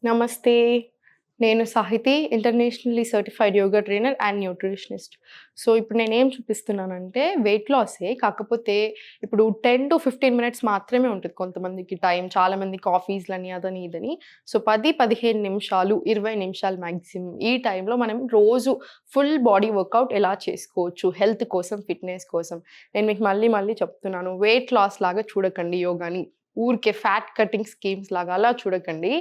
నమస్తే. నేను Sahiti, internationally certified yoga trainer and nutritionist. So, ఇప్పుడు నేనేం చూపిస్తున్నానంటే వెయిట్ లాసే. కాకపోతే ఇప్పుడు 10-15 మినిట్స్ మాత్రమే ఉంటది కొంతమందికి టైం. చాలామందికి ఆఫీస్‌లని అదని ఇదని. సో, 10, 15 నిమిషాలు, 20 నిమిషాలు మాక్సిమం. ఈ టైంలో మనం రోజు ఫుల్ బాడీ వర్కౌట్ ఎలా చేసుకోవచ్చు హెల్త్ కోసం, ఫిట్‌నెస్ కోసం. నేను మీకు మళ్ళీ మళ్ళీ చెప్తున్నాను. వెయిట్ లాస్ లాగా చూడకండి యోగాని. ఊరికే ఫ్యాట్ కటింగ్ స్కీమ్స్ లాగా అలా చూడకండి.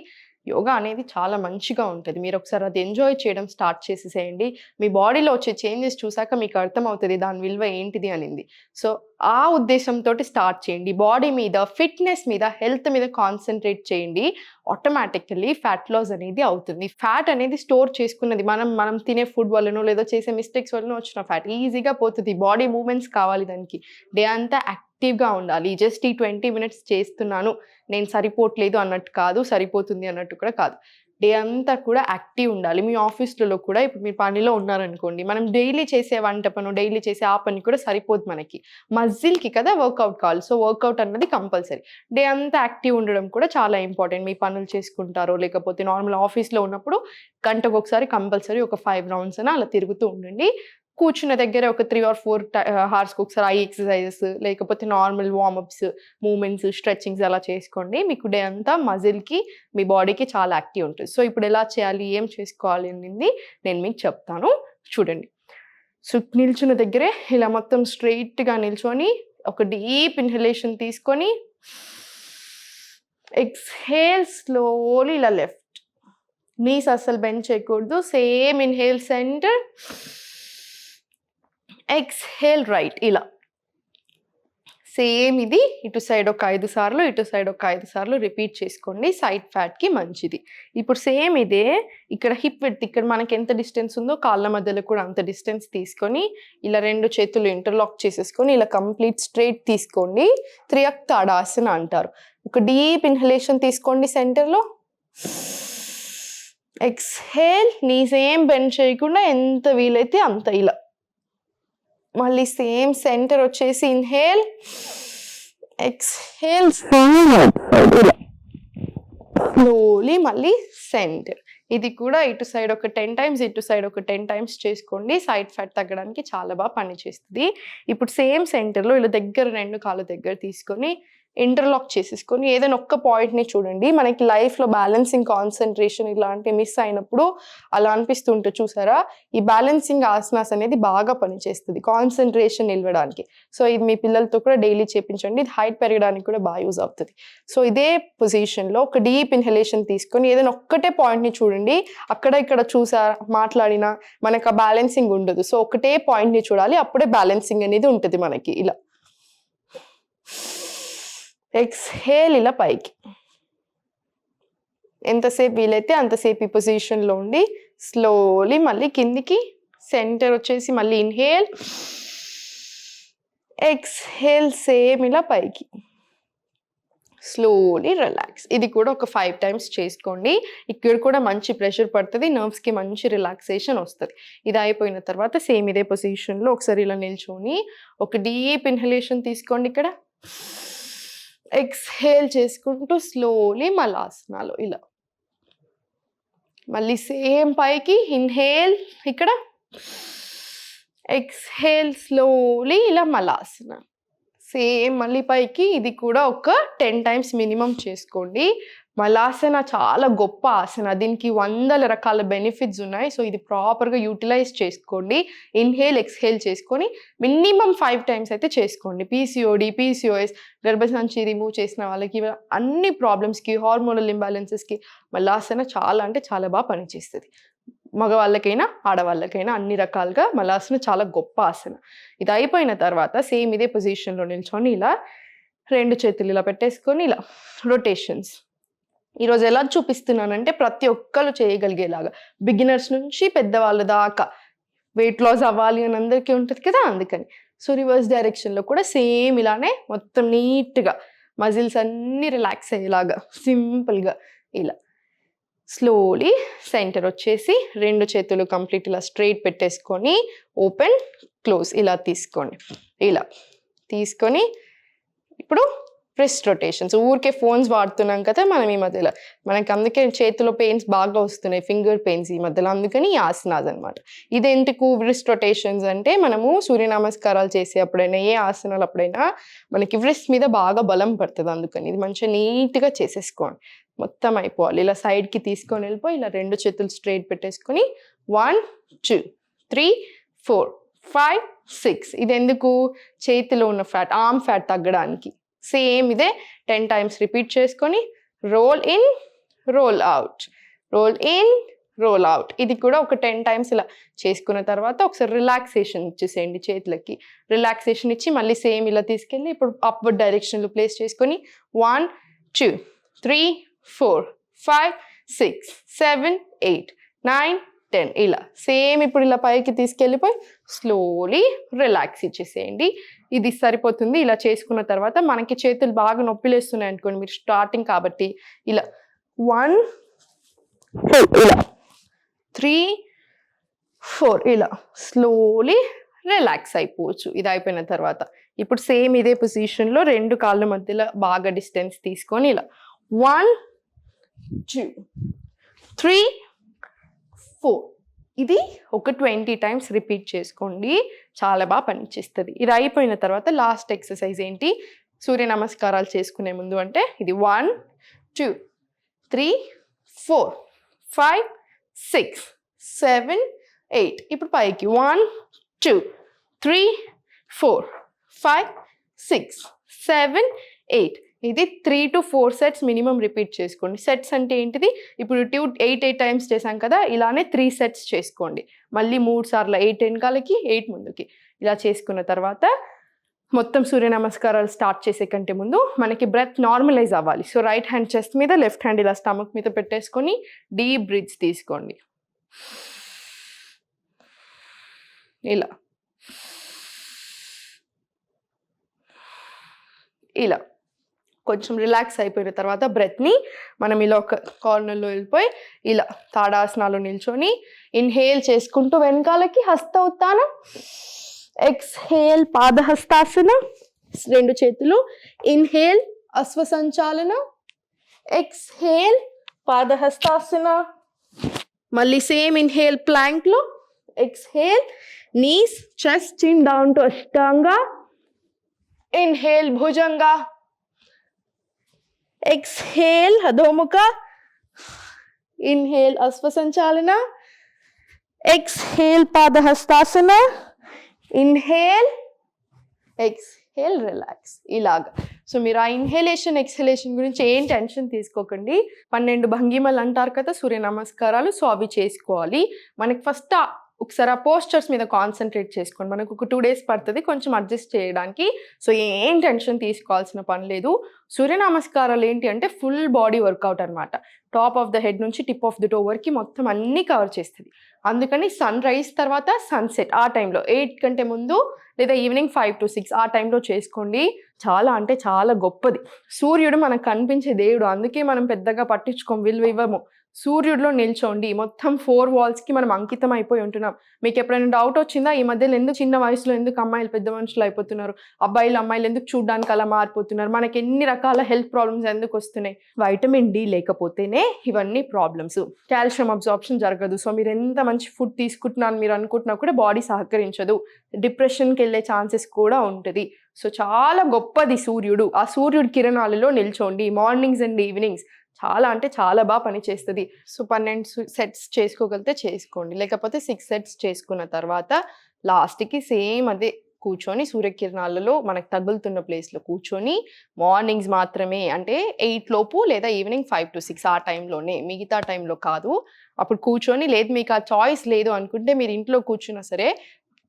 యోగా అనేది చాలా మంచిగా ఉంటది. మీరొకసారి అది ఎంజాయ్ చేయడం స్టార్ట్ చేసేసేయండి. మీ బాడీలో వచ్చే చేంజెస్ చూసాక మీకు అర్థమవుతది దాని విలువ ఏంటిది అనింది. సో, ఆ ఉద్దేశంతోటి స్టార్ట్ చేయండి. బాడీ మీద, ఫిట్‌నెస్ మీద, హెల్త్ మీద కాన్సంట్రేట్ చేయండి. ఆటోమేటికల్లీ ఫ్యాట్ లాస్ అనేది అవుతుంది. ఫ్యాట్ అనేది స్టోర్ చేసుకున్నది. మనం తినే ఫుడ్ వల్లనో, లేదా చేసే మిస్టేక్స్ వల్లనో వచ్చిన ఫ్యాట్ ఈజీగా పోతది. బాడీ మూవ్‌మెంట్స్ కావాలి దానికి. డే అంతా యాక్టివ్‌గా ఉండాలి. జస్ట్ ఈ 20 మినిట్స్ చేస్తున్నాను, నేను సరిపోవట్లేదు అన్నట్టు కాదు, సరిపోతుంది అన్నట్టు కూడా కాదు. డే అంతా కూడా యాక్టివ్ ఉండాలి. మీ ఆఫీస్‌లలో కూడా ఇప్పుడు మీరు పనిలో ఉన్నారనుకోండి, మనం డైలీ చేసే వంట పనో, డైలీ చేసే ఆ పని కూడా సరిపోదు మనకి. మజిల్‌కి కదా వర్కౌట్ కావాలి. సో, వర్కౌట్ అన్నది కంపల్సరీ. డే అంతా యాక్టివ్ ఉండడం కూడా చాలా ఇంపార్టెంట్. మీ పనులు చేసుకుంటారో, లేకపోతే నార్మల్ ఆఫీస్‌లో ఉన్నప్పుడు గంటకొకసారి కంపల్సరీ ఒక 5 రౌండ్స్ అలా తిరుగుతూ ఉండండి. కూర్చున్న దగ్గర ఒక 3 ఆర్ 4 హవర్స్‌కి ఒకసారి ఐ ఎక్సర్‌సైజెస్, లేకపోతే నార్మల్ వార్మప్స్, మూవ్‌మెంట్స్, స్ట్రెచింగ్స్ అలా చేసుకోండి. మీకు డే అంతా మజిల్‌కి, మీ బాడీకి చాలా యాక్టివ్ ఉంటది. సో, ఇప్పుడు ఎలా చేయాలి, ఏం చేసుకోవాలి అనింది నేను మీకు చెప్తాను. చూడండి. సో, నిల్చున్న దగ్గరే ఇలా మొత్తం స్ట్రెయిట్‌గా నిల్చొని ఒక డీప్ ఇన్‌హలేషన్ తీసుకొని ఎక్స్‌హేల్ స్లోలీ ఇలా లెఫ్ట్. నీస్ అస్సలు బెండ్ చేయకూడదు. Same inhale centre, exhale right ఇలా. సేమ్ ఇది ఇటు సైడ్ ఒక 5 సార్లు, ఇటు సైడ్ ఒక 5 సార్లు రిపీట్ చేసుకోండి. సైడ్ ఫ్యాట్‌కి మంచిది. ఇప్పుడు సేమ్ ఇదే ఇక్కడ హిప్ విడ్త్ ఇక్కడ మనకి ఎంత డిస్టెన్స్ ఉందో కాళ్ళ మధ్యలో కూడా అంత డిస్టెన్స్ తీసుకొని ఇలా 2 చేతులు ఇంటర్లాక్ చేసేసుకొని ఇలా కంప్లీట్ స్ట్రెయిట్ తీసుకోండి. త్రియక్ తాడాసన అంటారు. ఒక డీప్ ఇన్‌హలేషన్ తీసుకోండి సెంటర్‌లో. ఎక్స్‌హేల్, నీస్ ఏం బెండ్ చేయకుండా ఎంత వీలైతే అంత ఇలా. మళ్ళీ సేమ్ సెంటర్ వచ్చేసి ఇన్హేల్, ఎక్స్‌హేల్ స్లోలీ మళ్ళీ సెంటర్. ఇది కూడా ఇటు సైడ్ ఒక 10 టైమ్స్, ఇటు సైడ్ ఒక 10 టైమ్స్ చేసుకోండి. సైడ్ ఫ్యాట్ తగ్గడానికి చాలా బాగా పనిచేస్తుంది. ఇప్పుడు సేమ్ సెంటర్లో ఇలా దగ్గర 2 కాళ్ళ దగ్గర తీసుకొని ఇంటర్లాక్ చేసేసుకొని ఏదైనా ఒక్క పాయింట్‌ని చూడండి. మనకి లైఫ్‌లో బ్యాలెన్సింగ్, కాన్సంట్రేషన్ ఇలాంటివి మిస్ అయినప్పుడు అలా అనిపిస్తుంటుంది చూసారా? ఈ బ్యాలెన్సింగ్ ఆసనాస్ అనేది బాగా పనిచేస్తుంది కాన్సంట్రేషన్ నిలవడానికి. సో, ఇది మీ పిల్లలతో కూడా డైలీ చేపించండి. ఇది హైట్ పెరగడానికి కూడా బాగా యూజ్ అవుతది. సో, ఇదే పొజిషన్‌లో ఒక డీప్ ఇన్‌హలేషన్ తీసుకొని ఏదైనా ఒక్కటే పాయింట్‌ని చూడండి. అక్కడ ఇక్కడ మాట్లాడినా మనకు ఆ బ్యాలెన్సింగ్ ఉండదు. సో, ఒకటే పాయింట్‌ని చూడాలి. అప్పుడే బ్యాలెన్సింగ్ అనేది ఉంటది మనకి ఇలా. ఎక్స్‌హేల్ ఇలా పైకి. ఎంతసేపు వీలైతే అంతసేపు ఈ పొజిషన్‌లో ఉండి స్లోలీ మళ్ళీ కిందికి సెంటర్ వచ్చేసి మళ్ళీ ఇన్హేల్, ఎక్స్‌హేల్ సేమ్ ఇలా పైకి. Slowly relax. ఇది కూడా ఒక 5 టైమ్స్ చేసుకోండి. ఇక్కడ కూడా మంచి ప్రెషర్ పడుతుంది. నర్వ్స్‌కి మంచి రిలాక్సేషన్ వస్తది. ఇది అయిపోయిన తర్వాత సేమ్ ఇదే పొజిషన్‌లో ఒకసారి ఇలా నిల్చొని ఒక డీప్ ఇన్‌హలేషన్ తీసుకోండి ఇక్కడ. ఎక్స్‌హేల్ చేసుకుంటూ స్లోలీ మలాసనాలు ఇలా. మళ్ళీ సేమ్ పైకి ఇన్హేల్ ఇక్కడ, ఎక్స్‌హేల్ స్లోలీ ఇలా మలాసన. సేమ్ మళ్ళీ పైకి. ఇది కూడా ఒక 10 టైమ్స్ మినిమం చేసుకోండి. మలాసన చాలా గొప్ప ఆసన. దీనికి 100 రకాల బెనిఫిట్స్ ఉన్నాయి. సో, ఇది ప్రాపర్‌గా యూటిలైజ్ చేసుకోండి. ఇన్హేల్, ఎక్స్‌హేల్ చేసుకొని మినిమం 5 టైమ్స్ అయితే చేసుకోండి. పీసీఓడి, పీసీఓఎస్, గర్భసంచి రిమూవ్ చేసిన వాళ్ళకి అన్ని ప్రాబ్లమ్స్‌కి, హార్మోనల్ ఇంబాలెన్సెస్‌కి మలాసన చాలా అంటే చాలా బాగా పనిచేస్తది. మగవాళ్ళకైనా, ఆడవాళ్ళకైనా అన్ని రకాలుగా మలాసన చాలా గొప్ప ఆసన. ఇది అయిపోయిన తర్వాత సేమ్ ఇదే పొజిషన్‌లో నిల్చొని ఇలా 2 చేతులు ఇలా పెట్టేసుకొని ఇలా రొటేషన్స్. ఈరోజు ఎలా చూపిస్తున్నానంటే ప్రతి ఒక్కరు చేయగలిగేలాగా, బిగినర్స్ నుంచి పెద్దవాళ్ళ దాకా. వెయిట్ లాస్ అవ్వాలి అని అందరికీ ఉంటుంది కదా, అందుకని. సో, రివర్స్ డైరెక్షన్‌లో కూడా సేమ్ ఇలానే మొత్తం నీట్‌గా మజిల్స్ అన్నీ రిలాక్స్ అయ్యేలాగా సింపుల్‌గా ఇలా. స్లోలీ సెంటర్ వచ్చేసి 2 చేతులు కంప్లీట్ ఇలా స్ట్రెయిట్ పెట్టేసుకొని ఓపెన్, క్లోజ్ ఇలా తీసుకోండి. ఇలా తీసుకొని ఇప్పుడు రిస్ట్ రొటేషన్స్. ఊరికే ఫోన్స్ వాడుతున్నాం కదా మనం ఈ మధ్యలో, మనకి అందుకే చేతిలో పెయిన్స్ బాగా వస్తున్నాయి, ఫింగర్ పెయిన్స్ ఈ మధ్యలో, అందుకని ఈ ఆసనాస్ అనమాట. ఇది ఎందుకు రిస్ట్ రొటేషన్స్ అంటే, మనము సూర్య నమస్కారాలు చేసేప్పుడైనా ఏ ఆసనాలు అప్పుడైనా మనకి రిస్ట్ మీద బాగా బలం పడుతుంది, అందుకని ఇది మంచిగా నీట్గా చేసేసుకోండి. మొత్తం అయిపోవాలి. ఇలా సైడ్కి తీసుకొని వెళ్ళిపోయి ఇలా 2 చేతులు స్ట్రైట్ పెట్టేసుకొని 1 2 3 4 5 6. ఇది ఎందుకు? చేతిలో ఉన్న ఫ్యాట్, ఆర్మ్ ఫ్యాట్ తగ్గడానికి. సేమ్ ఇదే 10 టైమ్స్ రిపీట్ చేసుకొని roll in roll out, roll in roll out. ఇది కూడా ఒక 10 టైమ్స్ ఇలా చేసుకున్న తర్వాత ఒకసారి రిలాక్సేషన్ ఇచ్చేసేయండి చేతులకి. రిలాక్సేషన్ ఇచ్చి మళ్ళీ సేమ్ ఇలా తీసుకెళ్ళి ఇప్పుడు అప్వర్డ్ డైరెక్షన్లో ప్లేస్ చేసుకొని 1 2 3 4 5 6 7 8 9 10 ఇలా సేమ్ ఇప్పుడు ఇలా పైకి తీసుకెళ్ళిపోయి స్లోలీ రిలాక్స్ ఇచ్చేసేయండి. ఇది సరిపోతుంది. ఇలా చేసుకున్న తర్వాత మనకి చేతులు బాగా నొప్పిలేస్తున్నాయి అనుకోండి, మీరు స్టార్టింగ్ కాబట్టి ఇలా 1 2 ఇలా 3 4 ఇలా స్లోలీ రిలాక్స్ అయిపోవచ్చు. ఇది అయిపోయిన తర్వాత ఇప్పుడు సేమ్ ఇదే పొజిషన్లో 2 కాళ్ళ మధ్యలో బాగా డిస్టెన్స్ తీసుకొని ఇలా 1 2 3 4 ఇది ఒక 20 టైమ్స్ రిపీట్ చేసుకోండి. చాలా బాగా పనిచేస్తుంది. ఇది అయిపోయిన తర్వాత లాస్ట్ ఎక్సర్సైజ్ ఏంటి, సూర్య నమస్కారాలు చేసుకునే ముందు అంటే ఇది 1 2 3 4 5 6 7 8. ఇప్పుడు పైకి 1 2 3 4 5 6 7 8. ఇది 3 to 4 సెట్స్ మినిమం రిపీట్ చేసుకోండి. సెట్స్ అంటే ఏంటిది, ఇప్పుడు 8 టైమ్స్ చేసాం కదా, ఇలానే 3 సెట్స్ చేసుకోండి. మళ్ళీ 3 సార్లు 8 వెనకాలకి 8 ముందుకి. ఇలా చేసుకున్న తర్వాత మొత్తం సూర్య నమస్కారాలు స్టార్ట్ చేసే కంటే ముందు మనకి బ్రెత్ నార్మలైజ్ అవ్వాలి. సో రైట్ హ్యాండ్ చెస్ట్ మీద, లెఫ్ట్ హ్యాండ్ ఇలా స్టమక్ మీద పెట్టేసుకొని డీప్ బ్రీత్స్ తీసుకోండి. ఇలా ఇలా కొంచెం రిలాక్స్ అయిపోయిన తర్వాత బ్రెత్ని మనం ఇలా ఒక కార్నర్లో వెళ్ళిపోయి ఇలా తాడాసనాలు నిల్చొని ఇన్హేల్ చేసుకుంటూ వెనకాలకి హస్త ఉత్తానం, ఎక్స్హేల్ పాదహస్తాసన, 2 చేతులు, ఇన్హేల్ అశ్వసంచాలన, ఎక్స్హేల్ పాదహస్తాసన, మళ్ళీ సేమ్ ఇన్హేల్ ప్లాంక్లో, exhale knees chest chin down to ashtanga, inhale bhujanga, exhale adhomukha, inhale ashwasanchalana, exhale padahastasana, inhale exhale relax. ఇలాగా. సో మీరు ఆ ఇన్హేలేషన్ ఎక్స్హేలేషన్ గురించి ఏం టెన్షన్ తీసుకోకండి. 12 భంగిమలు అంటారు కదా సూర్య నమస్కారాలు, సో అవి చేసుకోవాలి. మనకి ఫస్ట్ ఒకసారి ఆ పోస్చర్స్ మీద కాన్సన్ట్రేట్ చేసుకోండి. మనకు ఒక 2 days పడుతుంది కొంచెం అడ్జస్ట్ చేయడానికి. సో ఏం టెన్షన్ తీసుకోవాల్సిన పని లేదు. సూర్య నమస్కారాలు ఏంటి అంటే ఫుల్ బాడీ వర్కౌట్ అనమాట. టాప్ ఆఫ్ ద హెడ్ నుంచి టిప్ ఆఫ్ ద టో వరకు మొత్తం అన్నీ కవర్ చేస్తుంది. అందుకని సన్ రైజ్ తర్వాత సన్సెట్ ఆ టైంలో 8 కంటే ముందు లేదా ఈవినింగ్ 5 to 6 ఆ టైంలో చేసుకోండి. చాలా అంటే చాలా గొప్పది. సూర్యుడు మనకు కనిపించే దేవుడు, అందుకే మనం పెద్దగా పట్టించుకోం, విలువ ఇవ్వము. సూర్యుడిలో నిల్చోండి. మొత్తం 4 walls మనం అంకితం అయిపోయి ఉంటున్నాం. మీకు ఎప్పుడైనా డౌట్ వచ్చిందా ఈ మధ్యలో ఎందుకు చిన్న వయసులో ఎందుకు అమ్మాయిలు పెద్ద మనుషులు అయిపోతున్నారు, అబ్బాయిలు అమ్మాయిలు ఎందుకు చూడడానికి అలా మారిపోతున్నారు, మనకి ఎన్ని రకాల హెల్త్ ప్రాబ్లమ్స్ ఎందుకు వస్తున్నాయి? వైటమిన్ డి లేకపోతేనే ఇవన్నీ ప్రాబ్లమ్స్. కాల్షియం అబ్జార్ప్షన్ జరగదు. సో మీరు ఎంత మంచి ఫుడ్ తీసుకుంటున్నాను మీరు అనుకుంటున్నా కూడా బాడీ సహకరించదు, డిప్రెషన్కి వెళ్ళే ఛాన్సెస్ కూడా ఉంటుంది. సో చాలా గొప్పది సూర్యుడు. ఆ సూర్యుడి కిరణాలలో నిల్చోండి మార్నింగ్స్ అండ్ ఈవినింగ్స్. చాలా అంటే చాలా బాగా పనిచేస్తుంది. సో 12 సెట్స్ చేసుకోగలిగితే చేసుకోండి, లేకపోతే 6 సెట్స్ చేసుకున్న తర్వాత లాస్ట్కి సేమ్ అదే కూర్చొని సూర్యకిరణాలలో మనకు తగులుతున్న ప్లేస్లో కూర్చొని మార్నింగ్స్ మాత్రమే, అంటే 8 లోపు లేదా ఈవినింగ్ 5 to 6 ఆ టైంలోనే, మిగతా టైంలో కాదు. అప్పుడు కూర్చొని, లేదు మీకు ఆ చాయిస్ లేదు అనుకుంటే మీరు ఇంట్లో కూర్చున్నా సరే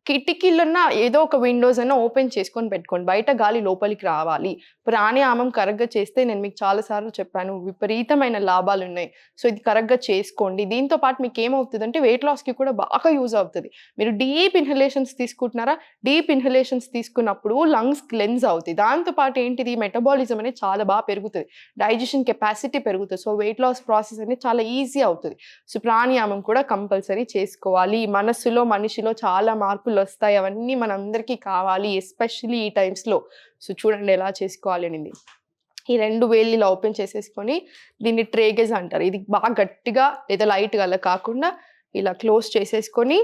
కిటికీలున్న ఏదో ఒక విండోస్ అయినా ఓపెన్ చేసుకొని పెట్టుకోండి, బయట గాలి లోపలికి రావాలి. ప్రాణాయామం కరెక్ట్గా చేస్తే నేను మీకు చాలాసార్లు చెప్పాను విపరీతమైన లాభాలు ఉన్నాయి. సో ఇది కరెక్ట్గా చేసుకోండి. దీంతో పాటు మీకు ఏమవుతుందంటే వెయిట్ లాస్కి కూడా బాగా యూజ్ అవుతుంది. మీరు డీప్ ఇన్హలేషన్స్ తీసుకుంటున్నారా, డీప్ ఇన్హలేషన్స్ తీసుకున్నప్పుడు లంగ్స్ క్లెన్స్ అవుతాయి. దాంతోపాటు ఏంటిది, మెటబాలిజం అనేది చాలా బాగా పెరుగుతుంది, డైజెషన్ కెపాసిటీ పెరుగుతుంది. సో వెయిట్ లాస్ ప్రాసెస్ అనేది చాలా ఈజీ అవుతుంది. సో ప్రాణాయామం కూడా కంపల్సరీ చేసుకోవాలి. మనసులో మనిషిలో చాలా మార్పులు వస్తాయి, అవన్నీ మనందరికీ కావాలి, ఎస్పెషల్లీ ఈ టైమ్స్లో. సో చూడండి ఎలా చేసుకోవాలి అనేది. ఈ 2 వేళ్ళు ఇలా ఓపెన్ చేసేసుకొని దీన్ని ట్రేగేజ్ అంటారు. ఇది బాగా గట్టిగా లేదా లైట్‌గా అలా కాకుండా ఇలా క్లోజ్ చేసేసుకొని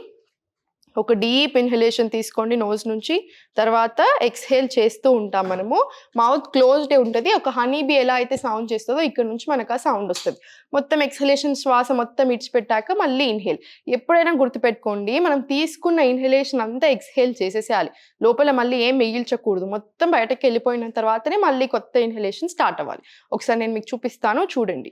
ఒక డీప్ ఇన్హలేషన్ తీసుకోండి నోస్ నుంచి. తర్వాత ఎక్స్‌హేల్ చేస్తూ ఉంటాం మనము. మౌత్ క్లోజ్డే ఉంటది. ఒక హనీ బీ ఎలా అయితే సౌండ్ చేస్తదో ఇక్కడ నుంచి మనకు ఆ సౌండ్ వస్తది. మొత్తం ఎక్స్‌హలేషన్ శ్వాస మొత్తం ఇడిచిపెట్టాక మళ్ళీ ఇన్‌హేల్. ఎప్పుడైనా గుర్తుపెట్టుకోండి, మనం తీసుకున్న ఇన్హలేషన్ అంతా ఎక్స్‌హేల్ చేసేసేయాలి. లోపల మళ్ళీ ఏం మిగిల్చకూడదు. మొత్తం బయటకి వెళ్ళిపోయిన తర్వాతనే మళ్ళీ కొత్త ఇన్హలేషన్ స్టార్ట్ అవ్వాలి. ఒకసారి నేను మీకు చూపిస్తాను, చూడండి.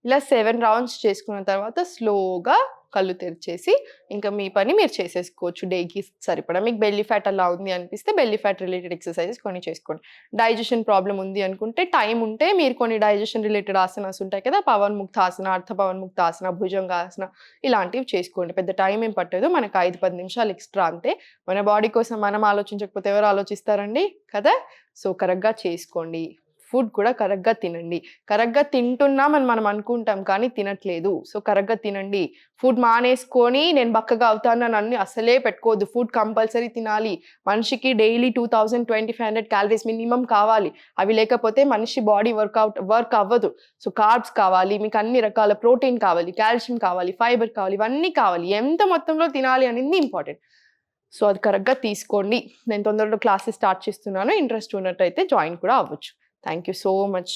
ఇలా 7 రౌండ్స్ చేసుకున్న తర్వాత స్లోగా కళ్ళు తెరిచేసి ఇంకా మీ పని మీరు చేసేసుకోవచ్చు డేకి సరిపడా. మీకు బెల్లీ ఫ్యాట్ అలా ఉంది అనిపిస్తే బెల్లీ ఫ్యాట్ రిలేటెడ్ ఎక్సర్సైజెస్ కొన్ని చేసుకోండి. డైజెషన్ ప్రాబ్లమ్ ఉంది అనుకుంటే టైం ఉంటే మీరు కొన్ని డైజెషన్ రిలేటెడ్ ఆసనాస్ ఉంటాయి కదా, పవన్ ముక్తాసన, అర్థ పవన్ ముక్తాసన, భుజంగాసన ఇలాంటివి చేసుకోండి. పెద్ద టైం ఏం పట్టదు, మనకు 5-10 నిమిషాలు ఎక్స్ట్రా అంతే. మన బాడీ కోసం మనం ఆలోచించకపోతే ఎవరు ఆలోచిస్తారండి కదా. సో కరెక్ట్గా చేసుకోండి. ఫుడ్ కూడా కరెక్ట్గా తినండి. కరెక్ట్గా తింటున్నామని మనం అనుకుంటాం కానీ తినట్లేదు. సో కరెక్ట్గా తినండి. ఫుడ్ మానేసుకొని నేను బక్కగా అవుతానని అన్ని అసలే పెట్టుకోవద్దు. ఫుడ్ కంపల్సరీ తినాలి. మనిషికి డైలీ 2000-2500 క్యాలరీస్ మినిమం కావాలి. అవి లేకపోతే మనిషి బాడీ వర్క్ అవ్వదు. సో కార్బ్స్ కావాలి, మీకు అన్ని రకాల ప్రోటీన్ కావాలి, కాల్షియం కావాలి, ఫైబర్ కావాలి, ఇవన్నీ కావాలి. ఎంత మొత్తంలో తినాలి అనేది ఇంపార్టెంట్. సో అది కరెక్ట్గా తీసుకోండి. నేను తొందరలో క్లాసెస్ స్టార్ట్ చేస్తున్నాను. ఇంట్రెస్ట్ ఉన్నట్టయితే జాయిన్ కూడా అవ్వచ్చు. Thank you so much.